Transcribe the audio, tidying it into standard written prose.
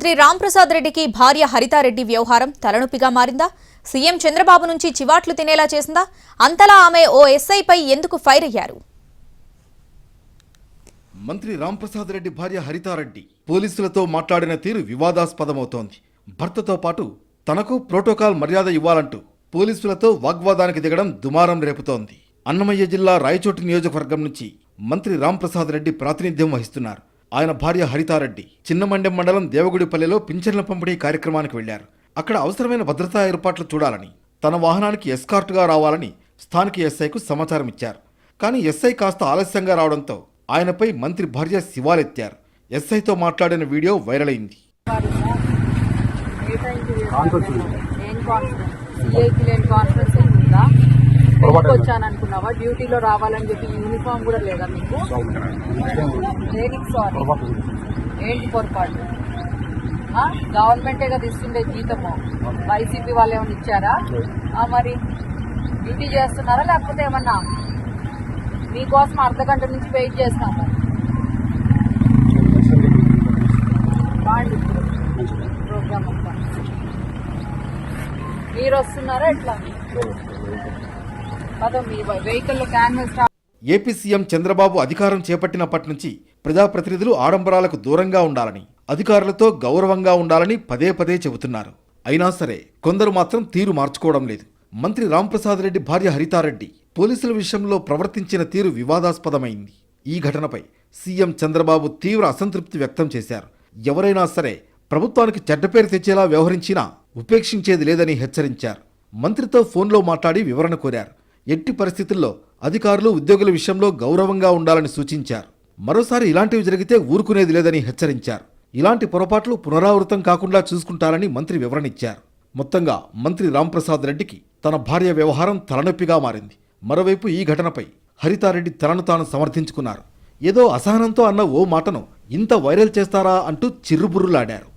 శ్రీ రాంప్రసాద్ రెడ్డికి భార్య హరితారెడ్డి వ్యవహారం తలనొప్పిగా మారిందా? సీఎం చంద్రబాబు నుంచి చివాట్లు తినేలా చేసిందా? అంతలా ఆమె ఓ ఎస్ఐపై ఎందుకు ఫైర్ అయ్యారు? మంత్రి రాంప్రసాద్ రెడ్డి భార్య హరితారెడ్డి పోలీసులతో మాట్లాడిన తీరు వివాదాస్పదమవుతోంది. భర్తతో పాటు తనకు ప్రోటోకాల్ మర్యాద ఇవ్వాలంటూ పోలీసులతో వాగ్వాదానికి దిగడం దుమారం రేపుతోంది. అన్నమయ్య జిల్లా రాయచోటి నియోజకవర్గం నుంచి మంత్రి రాంప్రసాద్ రెడ్డి ప్రాతినిధ్యం వహిస్తున్నారు. ఆయన భార్య హరితారెడ్డి చిన్నమండెం మండలం దేవగుడిపల్లెలో పింఛన్ల పంపిణీ కార్యక్రమానికి వెళ్లారు. అక్కడ అవసరమైన భద్రతా ఏర్పాట్లు చూడాలని, తన వాహనానికి ఎస్కార్ట్గా రావాలని స్థానిక ఎస్ఐకు సమాచారం ఇచ్చారు. కానీ ఎస్ఐ కాస్త ఆలస్యంగా రావడంతో ఆయనపై మంత్రి భార్య శివాలెత్తారు. ఎస్ఐతో మాట్లాడిన వీడియో వైరల్ అయింది. వచ్చాననుకున్నావా? డ్యూటీలో రావాలని చెప్పి యూనిఫామ్ కూడా లేదా మీకు? ఏంటి పొరపాటు? గవర్నమెంటే కదా ఇస్తుండే జీతము, వైసీపీ వాళ్ళు ఏమైనా ఇచ్చారా? మరి డ్యూటీ చేస్తున్నారా లేకపోతే ఏమన్నా? మీకోసం అర్ధగంట నుంచి వెయిట్ చేస్తాము. బాండి ప్రోగ్రామ్ అంతా మీరు వస్తున్నారా ఎట్లా? మీ vehicle canvas. AP CM Chandrababu అధికారం చేపట్టినప్పటి నుంచి ప్రజాప్రతినిధులు ఆడంబరాలకు దూరంగా ఉండాలని, అధికారులతో గౌరవంగా ఉండాలని పదే పదే చెబుతున్నారు. అయినా సరే కొందరు మాత్రం తీరు మార్చుకోవడం లేదు. మంత్రి రాంప్రసాద్ రెడ్డి భార్య హరితారెడ్డి పోలీసుల విషయంలో ప్రవర్తించిన తీరు వివాదాస్పదమైంది. ఈ ఘటనపై సీఎం చంద్రబాబు తీవ్ర అసంతృప్తి వ్యక్తం చేశారు. ఎవరైనా సరే ప్రభుత్వానికి చెడ్డ పేరు తెచ్చేలా వ్యవహరించినా ఉపేక్షించేది లేదని హెచ్చరించారు. మంత్రితో ఫోన్లో మాట్లాడి వివరణ కోరారు. ఎట్టి పరిస్థితుల్లో అధికారులు, ఉద్యోగుల విషయంలో గౌరవంగా ఉండాలని సూచించారు. మరోసారి ఇలాంటివి జరిగితే ఊరుకునేది లేదని హెచ్చరించారు. ఇలాంటి పొరపాట్లు పునరావృతం కాకుండా చూసుకుంటారని మంత్రి వివరణిచ్చారు. మొత్తంగా మంత్రి రాంప్రసాద్ రెడ్డికి తన భార్య వ్యవహారం తలనొప్పిగా మారింది. మరోవైపు ఈ ఘటనపై హరితారెడ్డి తనను తాను సమర్థించుకున్నారు. ఏదో అసహనంతో అన్న ఓ మాటను ఇంత వైరల్ చేస్తారా అంటూ చిర్రుబుర్రులాడారు.